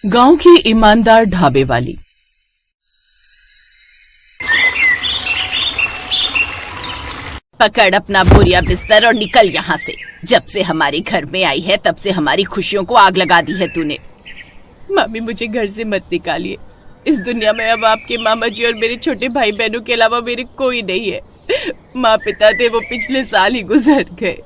गांव की ईमानदार ढाबे वाली। पकड़ अपना बोरिया बिस्तर और निकल यहाँ से। जब से हमारे घर में आई है तब से हमारी खुशियों को आग लगा दी है तूने। मामी, मुझे घर से मत निकालिए। इस दुनिया में अब आपके मामा जी और मेरे छोटे भाई बहनों के अलावा मेरे कोई नहीं है। माँ पिता थे, वो पिछले साल ही गुजर गए।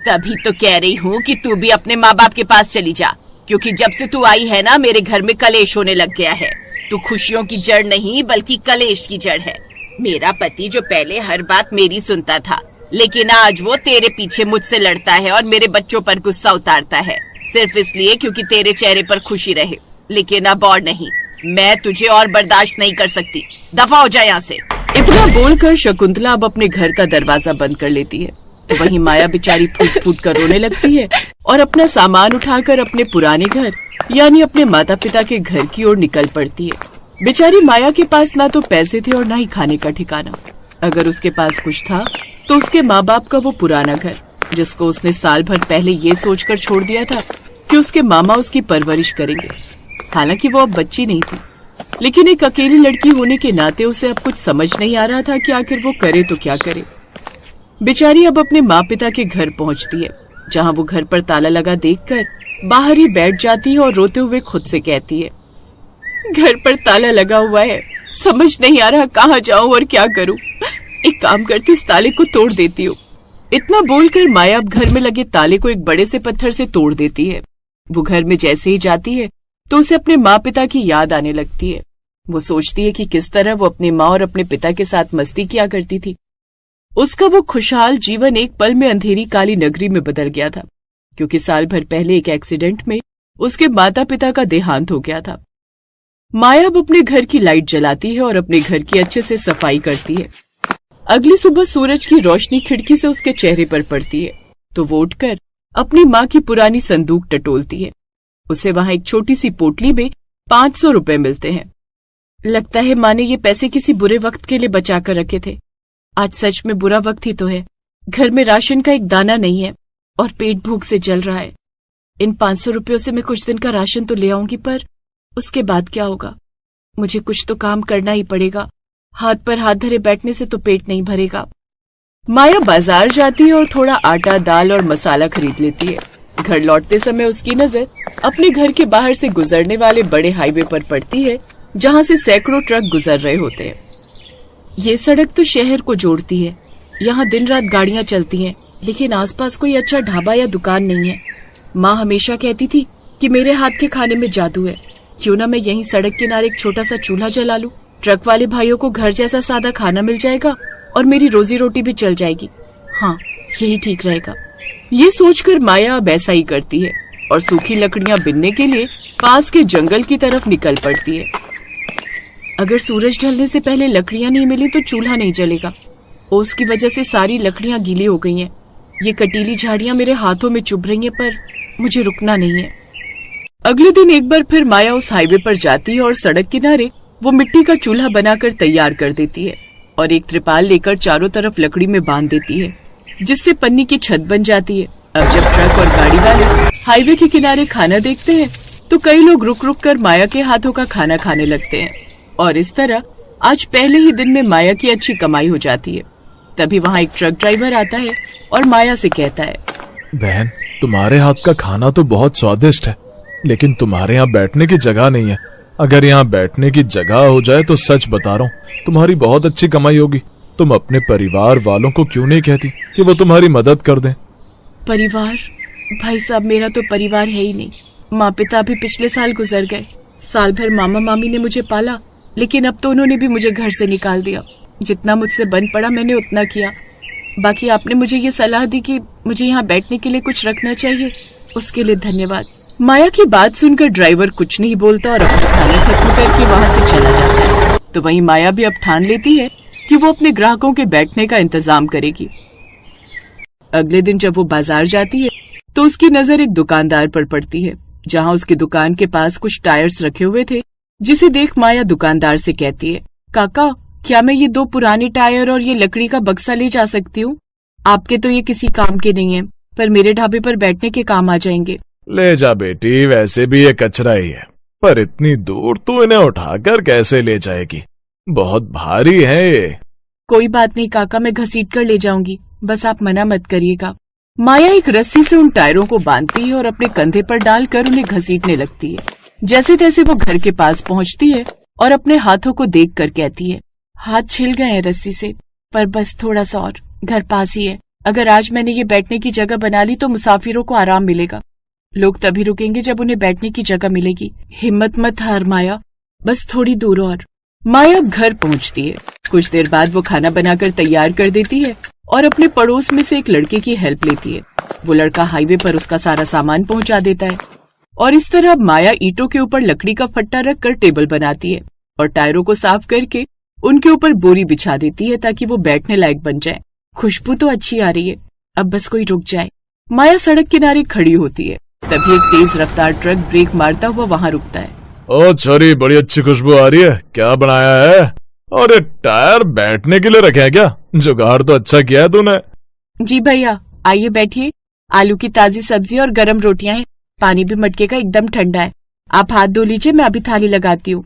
तभी तो कह रही हूँ कि तू भी अपने माँ बाप के पास चली जा, क्योंकि जब से तू आई है ना मेरे घर में कलेश होने लग गया है। तू खुशियों की जड़ नहीं बल्कि कलेश की जड़ है। मेरा पति जो पहले हर बात मेरी सुनता था, लेकिन आज वो तेरे पीछे मुझसे लड़ता है और मेरे बच्चों पर गुस्सा उतारता है, सिर्फ इसलिए क्योंकि तेरे चेहरे पर खुशी रहे। लेकिन अब और नहीं, मैं तुझे और बर्दाश्त नहीं कर सकती। दफा हो जा यहाँ से। इतना बोलकर शकुंतला अब अपने घर का दरवाजा बंद कर लेती है। तो वहीं माया बेचारी फूट फूट कर रोने लगती है और अपना सामान उठाकर अपने पुराने घर यानी अपने माता पिता के घर की ओर निकल पड़ती है। बेचारी माया के पास ना तो पैसे थे और ना ही खाने का ठिकाना। अगर उसके पास कुछ था तो उसके माँ बाप का वो पुराना घर, जिसको उसने साल भर पहले ये सोचकर छोड़ दिया था कि उसके मामा उसकी परवरिश करेंगे। हालांकि वो अब बच्ची नहीं थी, लेकिन एक अकेली लड़की होने के नाते उसे अब कुछ समझ नहीं आ रहा था कि आखिर वो करे तो क्या करे। बेचारी अब अपने माँ पिता के घर पहुँचती है, जहाँ वो घर पर ताला लगा देखकर बाहर ही बैठ जाती है और रोते हुए खुद से कहती है, घर पर ताला लगा हुआ है, समझ नहीं आ रहा कहाँ जाऊं और क्या करूं। एक काम करती, उस ताले को तोड़ देती हूँ। इतना बोलकर माया अब घर में लगे ताले को एक बड़े से पत्थर से तोड़ देती है। वो घर में जैसे ही जाती है तो उसे अपने माँ पिता की याद आने लगती है। वो सोचती है कि किस तरह वो अपनी माँ और अपने पिता के साथ मस्ती किया करती थी। उसका वो खुशहाल जीवन एक पल में अंधेरी काली नगरी में बदल गया था, क्योंकि साल भर पहले एक एक्सीडेंट में उसके माता पिता का देहांत हो गया था। माया अब अपने घर की लाइट जलाती है और अपने घर की अच्छे से सफाई करती है। अगली सुबह सूरज की रोशनी खिड़की से उसके चेहरे पर पड़ती है तो वो उठकर अपनी माँ की पुरानी संदूक टटोलती है। उसे वहां एक छोटी सी पोटली में 500 रुपए मिलते हैं। लगता है माँ ने ये पैसे किसी बुरे वक्त के लिए बचा कर रखे थे। आज सच में बुरा वक्त ही तो है। घर में राशन का एक दाना नहीं है और पेट भूख से जल रहा है। इन 500 रुपयों से मैं कुछ दिन का राशन तो ले आऊंगी, पर उसके बाद क्या होगा? मुझे कुछ तो काम करना ही पड़ेगा। हाथ पर हाथ धरे बैठने से तो पेट नहीं भरेगा। माया बाजार जाती है और थोड़ा आटा, दाल और मसाला खरीद लेती है। घर लौटते समय उसकी नजर अपने घर के बाहर से गुजरने वाले बड़े हाईवे पर पड़ती है, जहां से सैकड़ों ट्रक गुजर रहे होते हैं। ये सड़क तो शहर को जोड़ती है। यहाँ दिन रात गाड़ियां चलती हैं, लेकिन आसपास कोई अच्छा ढाबा या दुकान नहीं है। माँ हमेशा कहती थी कि मेरे हाथ के खाने में जादू है। क्यों ना मैं यहीं सड़क किनारे एक छोटा सा चूल्हा जला लूं। ट्रक वाले भाइयों को घर जैसा सादा खाना मिल जाएगा और मेरी रोजी रोटी भी चल जाएगी। हाँ, यही ठीक रहेगा। ये सोचकर माया अब ऐसा ही करती है और सूखी लकड़ियां बिनने के लिए पास के जंगल की तरफ निकल पड़ती है। अगर सूरज ढलने से पहले लकड़ियां नहीं मिली तो चूल्हा नहीं जलेगा। ओस की वजह से सारी लकड़ियां गीली हो गई हैं। ये कटीली झाड़ियां मेरे हाथों में चुभ रही हैं, पर मुझे रुकना नहीं है। अगले दिन एक बार फिर माया उस हाईवे पर जाती है और सड़क किनारे वो मिट्टी का चूल्हा बनाकर तैयार कर देती है और एक त्रिपाल लेकर चारों तरफ लकड़ी में बांध देती है, जिससे पन्नी की छत बन जाती है। अब जब ट्रक और गाड़ी वाले हाईवे के किनारे खाना देखते हैं तो कई लोग रुक रुक कर माया के हाथों का खाना खाने लगते हैं और इस तरह आज पहले ही दिन में माया की अच्छी कमाई हो जाती है। तभी वहाँ एक ट्रक ड्राइवर आता है और माया से कहता है, बहन, तुम्हारे हाथ का खाना तो बहुत स्वादिष्ट है, लेकिन तुम्हारे यहाँ बैठने की जगह नहीं है। अगर यहाँ बैठने की जगह हो जाए तो सच बता रहा हूँ, तुम्हारी बहुत अच्छी कमाई होगी। तुम अपने परिवार वालों को क्यों नहीं कहती कि वो तुम्हारी मदद कर दें? परिवार? भाई साहब, मेरा तो परिवार है ही नहीं। माँ पिता भी पिछले साल गुजर गए। साल भर मामा मामी ने मुझे पाला, लेकिन अब तो उन्होंने भी मुझे घर से निकाल दिया। जितना मुझसे बन पड़ा मैंने उतना किया। बाकी आपने मुझे ये सलाह दी कि मुझे यहाँ बैठने के लिए कुछ रखना चाहिए, उसके लिए धन्यवाद। माया की बात सुनकर ड्राइवर कुछ नहीं बोलता और अपना खाना खत्म करके वहाँ से चला जाता है। तो वहीं माया भी अब ठान लेती है कि वो अपने ग्राहकों के बैठने का इंतजाम करेगी। अगले दिन जब वो बाजार जाती है तो उसकी नजर एक दुकानदार पर पड़ती है, जहाँ उसकी दुकान के पास कुछ टायर्स रखे हुए थे, जिसे देख माया दुकानदार से कहती है, काका, क्या मैं ये 2 पुराने टायर और ये लकड़ी का बक्सा ले जा सकती हूँ? आपके तो ये किसी काम के नहीं है, पर मेरे ढाबे पर बैठने के काम आ जाएंगे। ले जा बेटी, वैसे भी ये कचरा ही है। पर इतनी दूर तू इन्हें उठाकर कैसे ले जाएगी? बहुत भारी है ये। कोई बात नहीं काका, मैं घसीट कर ले जाऊंगी, बस आप मना मत करिएगा। माया एक रस्सी से उन टायरों को बांधती है और अपने कंधे पर डालकर उन्हें घसीटने लगती है। जैसे तैसे वो घर के पास पहुंचती है और अपने हाथों को देखकर कहती है, हाथ छिल गए हैं रस्सी से, पर बस थोड़ा सा और, घर पास ही है। अगर आज मैंने ये बैठने की जगह बना ली तो मुसाफिरों को आराम मिलेगा। लोग तभी रुकेंगे जब उन्हें बैठने की जगह मिलेगी। हिम्मत मत हार माया, बस थोड़ी दूर और। माया अब घर पहुंचती है। कुछ देर बाद वो खाना बनाकर तैयार कर देती है और अपने पड़ोस में से एक लड़के की हेल्प लेती है। वो लड़का हाईवे पर उसका सारा सामान पहुंचा देता है और इस तरह माया ईंटों के ऊपर लकड़ी का फट्टा रखकर टेबल बनाती है और टायरों को साफ करके उनके ऊपर बोरी बिछा देती है ताकि वो बैठने लायक बन जाए। खुशबू तो अच्छी आ रही है, अब बस कोई रुक जाए। माया सड़क किनारे खड़ी होती है, तभी एक तेज रफ्तार ट्रक ब्रेक मारता हुआ वहाँ रुकता है। ओ छोरी, बड़ी अच्छी खुशबू आ रही है, क्या बनाया है? और ये टायर बैठने के लिए रखे हैं क्या? जुगाड़ तो अच्छा किया है तूने। जी भैया, आइए बैठिए। आलू की ताजी सब्जी और गरम रोटियां हैं। पानी भी मटके का एकदम ठंडा है। आप हाथ धो लीजिए, मैं अभी थाली लगाती हूँ।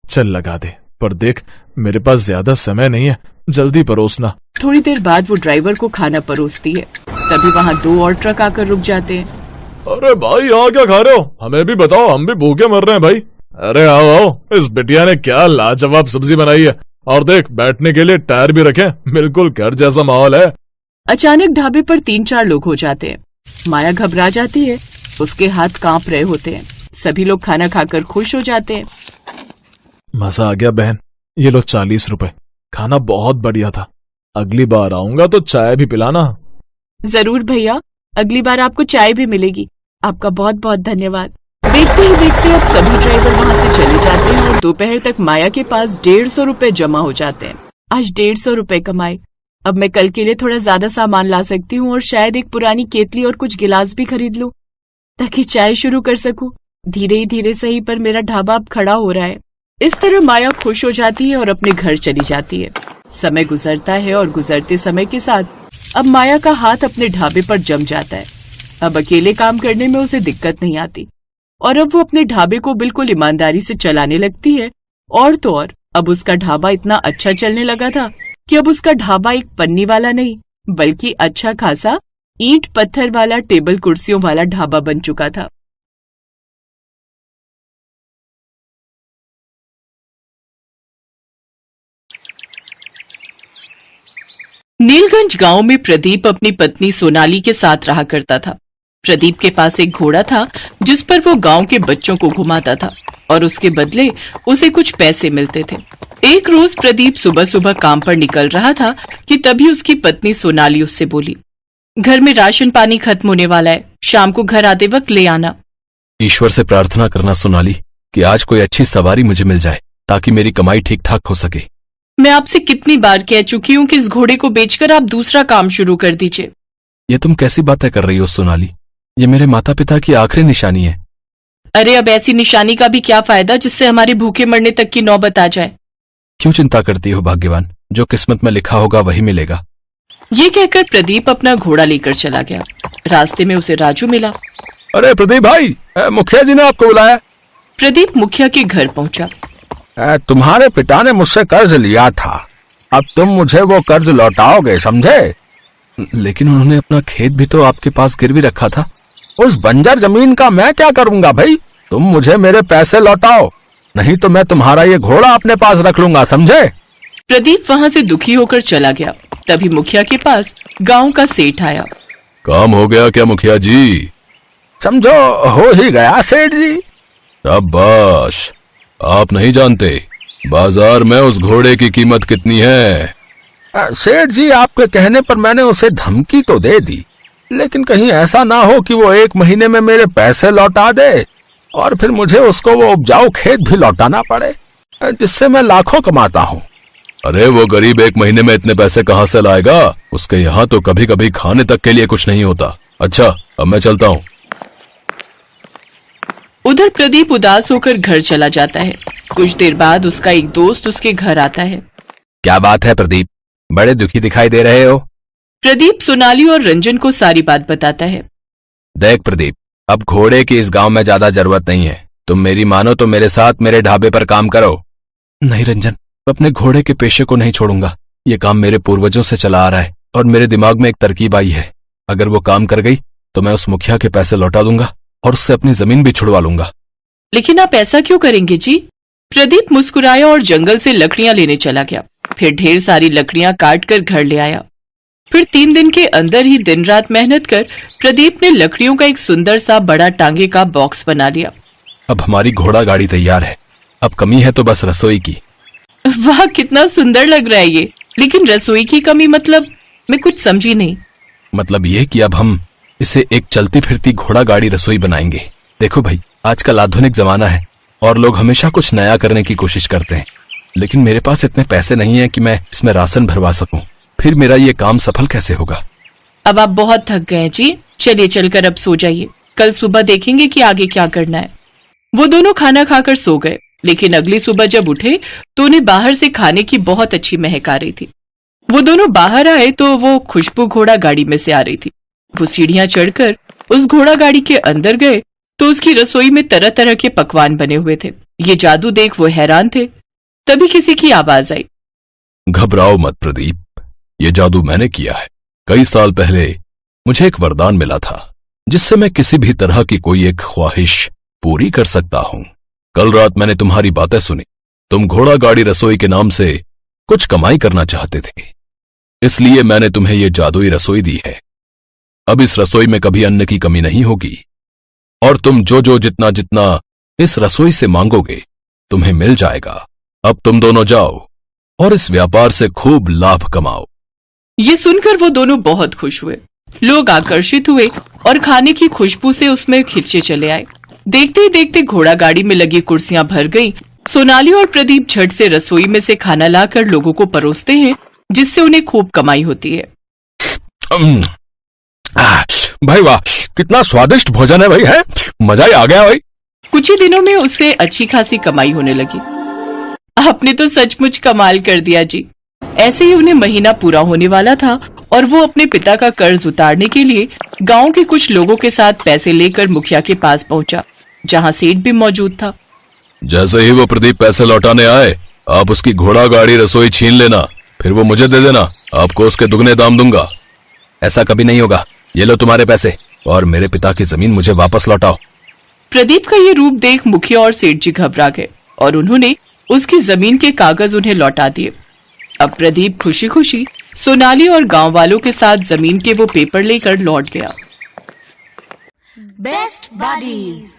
चल लगा दे, पर देख मेरे पास ज्यादा समय नहीं है, जल्दी परोसना। थोड़ी देर बाद वो ड्राइवर को खाना परोसती है, तभी वहाँ 2 और ट्रक आकर रुक जाते हैं। अरे भाई, यहाँ क्या खा रहे हो? हमें भी बताओ, हम भी भूखे मर रहे हैं भाई। अरे आओ आओ, इस बिटिया ने क्या लाजवाब सब्जी बनाई है, और देख बैठने के लिए टायर भी रखे, बिल्कुल घर जैसा माहौल है। अचानक ढाबे पर 3-4 लोग हो जाते हैं। माया घबरा जाती है, उसके हाथ कांप रहे होते हैं। सभी लोग खाना खाकर खुश हो जाते हैं। मजा आ गया बहन, ये लो 40 रुपए, खाना बहुत बढ़िया था। अगली बार आऊंगा तो चाय भी पिलाना। जरूर भैया, अगली बार आपको चाय भी मिलेगी। आपका बहुत बहुत धन्यवाद। देखते ही देखते अब सभी ड्राइवर वहाँ से चले जाते हैं और दोपहर तक माया के पास 150 रुपए जमा हो जाते हैं। आज 150 रुपए कमाए। अब मैं कल के लिए थोड़ा ज्यादा सामान ला सकती हूँ और शायद एक पुरानी केतली और कुछ गिलास भी खरीद लूं ताकि चाय शुरू कर सकूं। धीरे ही धीरे सही, पर मेरा ढाबा अब खड़ा हो रहा है। इस तरह माया खुश हो जाती है और अपने घर चली जाती है। समय गुजरता है और गुजरते समय के साथ अब माया का हाथ अपने ढाबे पर जम जाता है। अब अकेले काम करने में उसे दिक्कत नहीं आती और अब वो अपने ढाबे को बिल्कुल ईमानदारी से चलाने लगती है। और तो और अब उसका ढाबा इतना अच्छा चलने लगा था कि अब उसका ढाबा एक पन्नी वाला नहीं बल्कि अच्छा खासा ईंट पत्थर वाला टेबल कुर्सियों वाला ढाबा बन चुका था। नीलगंज गांव में प्रदीप अपनी पत्नी सोनाली के साथ रहा करता था। प्रदीप के पास एक घोड़ा था जिस पर वो गांव के बच्चों को घुमाता था और उसके बदले उसे कुछ पैसे मिलते थे। एक रोज प्रदीप सुबह सुबह काम पर निकल रहा था कि तभी उसकी पत्नी सोनाली उससे बोली, घर में राशन पानी खत्म होने वाला है, शाम को घर आते वक्त ले आना। ईश्वर से प्रार्थना करना सोनाली कि आज कोई अच्छी सवारी मुझे मिल जाए ताकि मेरी कमाई ठीक ठाक हो सके। मैं आपसे कितनी बार कह चुकी हूँ कि इस घोड़े को बेचकर आप दूसरा काम शुरू कर दीजिए। ये तुम कैसी बातें कर रही हो सोनाली? ये मेरे माता पिता की आखिरी निशानी है। अरे अब ऐसी निशानी का भी क्या फायदा जिससे हमारे भूखे मरने तक की नौबत आ जाए। क्यों चिंता करती हो भाग्यवान, जो किस्मत में लिखा होगा वही मिलेगा। ये कहकर प्रदीप अपना घोड़ा लेकर चला गया। रास्ते में उसे राजू मिला। अरे प्रदीप भाई, मुखिया जी ने आपको बुलाया। प्रदीप मुखिया के घर पहुंचा। तुम्हारे पिता ने मुझसे कर्ज लिया था, अब तुम मुझे वो कर्ज लौटाओगे, समझे? लेकिन उन्होंने अपना खेत भी तो आपके पास गिरवी रखा था। उस बंजर जमीन का मैं क्या करूंगा भाई? तुम मुझे मेरे पैसे लौटाओ, नहीं तो मैं तुम्हारा ये घोड़ा अपने पास रख लूंगा, समझे? प्रदीप वहाँ से दुखी होकर चला गया। तभी मुखिया के पास गांव का सेठ आया। काम हो गया क्या मुखिया जी? समझो हो ही गया सेठ जी। शाबाश, आप नहीं जानते बाजार में उस घोड़े की कीमत कितनी है? सेठ जी, आपके कहने पर मैंने उसे धमकी तो दे दी, लेकिन कहीं ऐसा ना हो कि वो 1 महीने में मेरे पैसे लौटा दे और फिर मुझे उसको वो उपजाऊ खेत भी लौटाना पड़े जिससे मैं लाखों कमाता हूँ। अरे वो गरीब 1 महीने में इतने पैसे कहाँ से लाएगा? उसके यहाँ तो कभी कभी खाने तक के लिए कुछ नहीं होता। अच्छा, अब मैं चलता हूँ। उधर प्रदीप उदास होकर घर चला जाता है। कुछ देर बाद उसका एक दोस्त उसके घर आता है। क्या बात है प्रदीप, बड़े दुखी दिखाई दे रहे हो? प्रदीप सोनाली और रंजन को सारी बात बताता है। देख प्रदीप, अब घोड़े की इस गांव में ज्यादा जरूरत नहीं है। तुम मेरी मानो तो मेरे साथ मेरे ढाबे पर काम करो। नहीं रंजन, मैं अपने घोड़े के पेशे को नहीं छोड़ूंगा। ये काम मेरे पूर्वजों से चला आ रहा है और मेरे दिमाग में एक तरकीब आई है। अगर वो काम कर गई तो मैं उस मुखिया के पैसे लौटा दूंगा और उससे अपनी जमीन भी छुड़वा लूंगा। लेकिन आप ऐसा क्यों करेंगे जी? प्रदीप मुस्कुराया और जंगल से लकड़ियां लेने चला गया। फिर ढेर सारी लकड़ियां काट कर घर ले आया। फिर 3 दिन के अंदर ही दिन रात मेहनत कर प्रदीप ने लकड़ियों का एक सुंदर सा बड़ा टांगे का बॉक्स बना लिया। अब हमारी घोड़ा गाड़ी तैयार है। अब कमी है तो बस रसोई की। वाह, कितना सुंदर लग रहा है ये। लेकिन रसोई की कमी मतलब? मैं कुछ समझी नहीं। मतलब ये कि अब हम इसे एक चलती फिरती घोड़ा गाड़ी रसोई बनाएंगे। देखो भाई, आजकल आधुनिक जमाना है और लोग हमेशा कुछ नया करने की कोशिश करते हैं, लेकिन मेरे पास इतने पैसे नहीं है कि मैं इसमें राशन भरवा सकूं। फिर मेरा ये काम सफल कैसे होगा? अब आप बहुत थक गए जी, चलिए चलकर अब सो जाइए। कल सुबह देखेंगे कि आगे क्या करना है। वो दोनों खाना खाकर सो गए, लेकिन अगली सुबह जब उठे तो उन्हें बाहर से खाने की बहुत अच्छी महक आ रही थी। वो दोनों बाहर आए तो वो खुशबू घोड़ा गाड़ी में से आ रही थी। वो सीढ़ियां चढ़कर उस घोड़ा गाड़ी के अंदर गए तो उसकी रसोई में तरह तरह के पकवान बने हुए थे। ये जादू देख वो हैरान थे। तभी किसी की आवाज आई। घबराओ मत प्रदीप, ये जादू मैंने किया है। कई साल पहले मुझे एक वरदान मिला था जिससे मैं किसी भी तरह की कोई एक ख्वाहिश पूरी कर सकता हूं। कल रात मैंने तुम्हारी बातें सुनी। तुम घोड़ा गाड़ी रसोई के नाम से कुछ कमाई करना चाहते थे, इसलिए मैंने तुम्हें ये जादुई रसोई दी है। अब इस रसोई में कभी अन्न की कमी नहीं होगी और तुम जो जितना जितना इस रसोई से मांगोगे तुम्हें मिल जाएगा। अब तुम दोनों जाओ और इस व्यापार से खूब लाभ कमाओ। ये सुनकर वो दोनों बहुत खुश हुए। लोग आकर्षित हुए और खाने की खुशबू से उसमें खिंचे चले आए। देखते ही देखते घोड़ा गाड़ी में लगी कुर्सियां भर गईं। सोनाली और प्रदीप झट से रसोई में से खाना लाकर लोगों को परोसते हैं, जिससे उन्हें खूब कमाई होती है। भाई वाह, कितना स्वादिष्ट भोजन है भाई, है मजा ही आ गया भाई। कुछ ही दिनों में उससे अच्छी खासी कमाई होने लगी। आपने तो सचमुच कमाल कर दिया जी। ऐसे ही उन्हें महीना पूरा होने वाला था और वो अपने पिता का कर्ज उतारने के लिए गांव के कुछ लोगों के साथ पैसे लेकर मुखिया के पास पहुंचा, जहां सेठ भी मौजूद था। जैसे ही वो प्रदीप पैसे लौटाने आए, आप उसकी घोड़ा गाड़ी रसोई छीन लेना, फिर वो मुझे दे देना। आपको उसके दुगने दाम दूंगा। ऐसा कभी नहीं होगा। ये लो तुम्हारे पैसे और मेरे पिता की जमीन मुझे वापस लौटाओ। प्रदीप का ये रूप देख मुखिया और सेठ जी घबरा गए और उन्होंने उसकी जमीन के कागज उन्हें लौटा दिए। अब प्रदीप खुशी खुशी सोनाली और गांव वालों के साथ जमीन के वो पेपर लेकर लौट गया। Best buddies.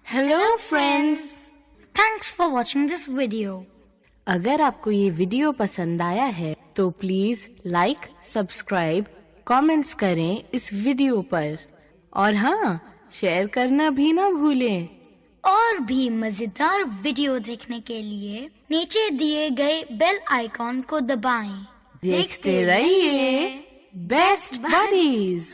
Hello friends, thanks for watching this video. अगर आपको ये वीडियो पसंद आया है तो प्लीज लाइक, सब्सक्राइब, कमेंट्स करें इस वीडियो पर और हाँ, शेयर करना भी ना भूलें। और भी मजेदार वीडियो देखने के लिए नीचे दिए गए बेल आइकॉन को दबाएं। देखते रहिए बेस्ट बडीज।